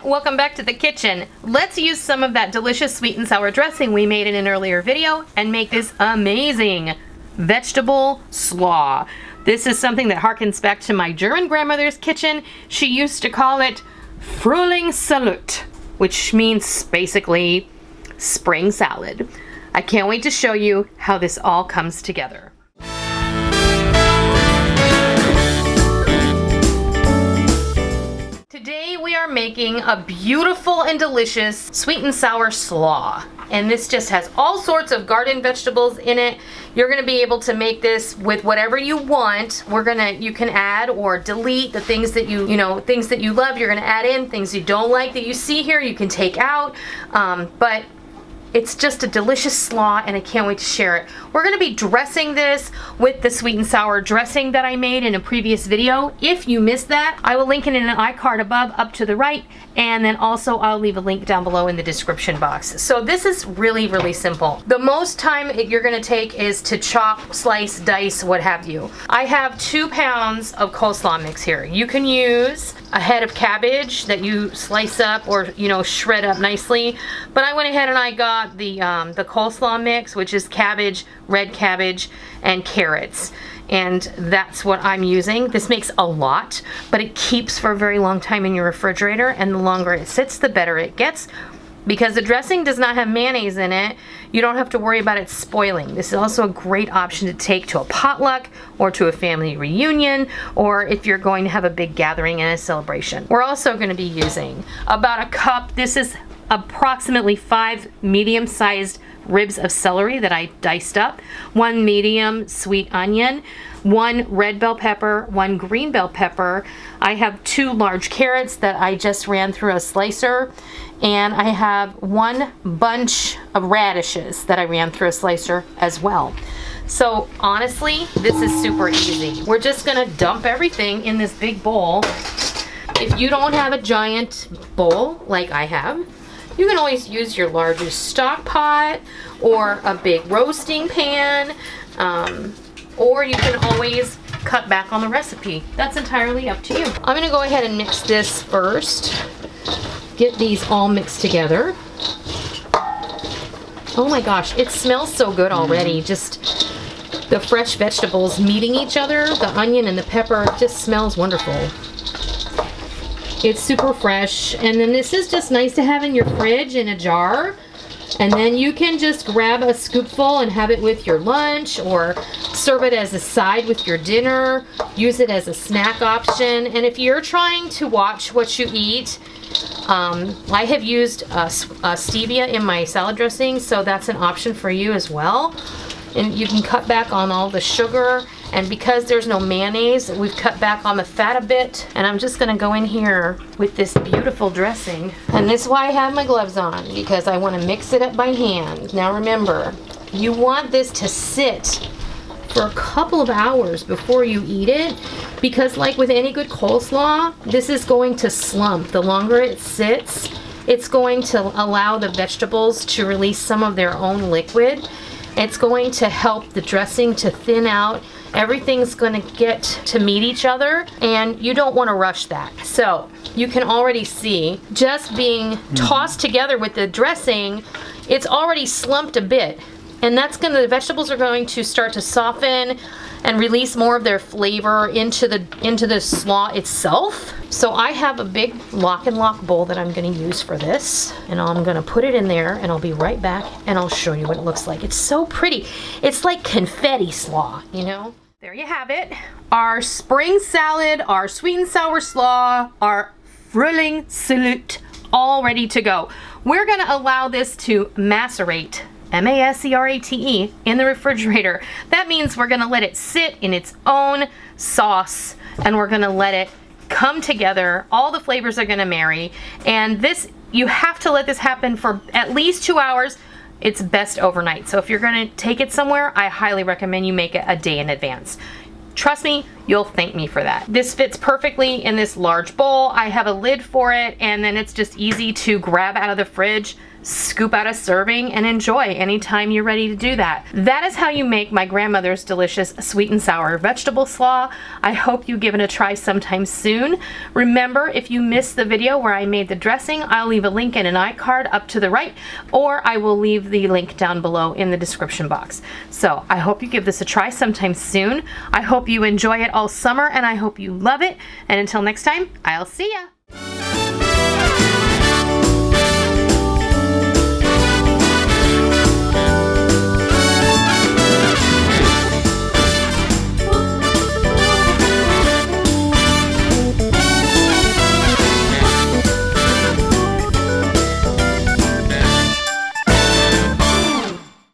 welcome back to the kitchen. Let's use some of that delicious sweet and sour dressing we made in an earlier video and make this amazing vegetable slaw. This is something that harkens back to my German grandmother's kitchen. She used to call it Frühlingssalat, which means basically spring salad. I can't wait to show you how this all comes together. Today we are making a beautiful and delicious sweet and sour slaw. And this just has all sorts of garden vegetables in it. You're gonna be able to make this with whatever you want. You can add or delete the things that things that you love, you're gonna add in. Things you don't like that you see here, you can take out. But it's just a delicious slaw and I can't wait to share it. We're gonna be dressing this with the sweet and sour dressing that I made in a previous video. If you missed that, I will link it in an iCard above, up to the right, and then also I'll leave a link down below in the description box. So this is really, really simple. The most time you're gonna take is to chop, slice, dice, what have you. I have 2 pounds of coleslaw mix here. You can use a head of cabbage that you slice up or shred up nicely, but I went ahead and I got the coleslaw mix, which is cabbage, red cabbage, and carrots. And that's what I'm using. This makes a lot, but it keeps for a very long time in your refrigerator, and the longer it sits, the better it gets. Because the dressing does not have mayonnaise in it, you don't have to worry about it spoiling. This is also a great option to take to a potluck or to a family reunion, or if you're going to have a big gathering and a celebration. We're also going to be using about a cup. This is approximately 5 medium-sized ribs of celery that I diced up, 1 medium sweet onion, 1 red bell pepper, 1 green bell pepper. I have 2 large carrots that I just ran through a slicer, and I have 1 bunch of radishes that I ran through a slicer as well. So honestly, this is super easy. We're just gonna dump everything in this big bowl. If you don't have a giant bowl like I have, you can always use your largest stock pot or a big roasting pan, or you can always cut back on the recipe. That's entirely up to you. I'm gonna go ahead and mix this first. Get these all mixed together. Oh my gosh, it smells so good already. Just the fresh vegetables meeting each other, the onion and the pepper, just smells wonderful. It's super fresh, and then this is just nice to have in your fridge in a jar, and then you can just grab a scoopful and have it with your lunch, or serve it as a side with your dinner, use it as a snack option. And if you're trying to watch what you eat, I have used stevia in my salad dressing, so that's an option for you as well. And you can cut back on all the sugar, and because there's no mayonnaise, we've cut back on the fat a bit. And I'm just gonna go in here with this beautiful dressing. And this is why I have my gloves on, because I wanna mix it up by hand. Now remember, you want this to sit for a couple of hours before you eat it, because like with any good coleslaw, this is going to slump. The longer it sits, it's going to allow the vegetables to release some of their own liquid. It's going to help the dressing to thin out. Everything's going to get to meet each other, and you don't want to rush that. So you can already see, just being tossed together with the dressing, it's already slumped a bit. And the vegetables are going to start to soften and release more of their flavor into the slaw itself. So I have a big lock and lock bowl that I'm going to use for this, and I'm going to put it in there, and I'll be right back and I'll show you what it looks like. It's so pretty. It's like confetti slaw, you know? There you have it. Our spring salad, our sweet and sour slaw, our Frühlingssalat, all ready to go. We're going to allow this to macerate, M-A-S-E-R-A-T-E, in the refrigerator. That means we're gonna let it sit in its own sauce, and we're gonna let it come together. All the flavors are gonna marry, and you have to let this happen for at least 2 hours. It's best overnight. So if you're gonna take it somewhere, I highly recommend you make it a day in advance. Trust me, you'll thank me for that. This fits perfectly in this large bowl. I have a lid for it, and then it's just easy to grab out of the fridge, scoop out a serving, and enjoy anytime you're ready to do that. That is how you make my grandmother's delicious sweet and sour vegetable slaw. I hope you give it a try sometime soon. Remember, if you missed the video where I made the dressing, I'll leave a link in an iCard up to the right, or I will leave the link down below in the description box. So I hope you give this a try sometime soon. I hope you enjoy it all summer, and I hope you love it. And until next time, I'll see ya.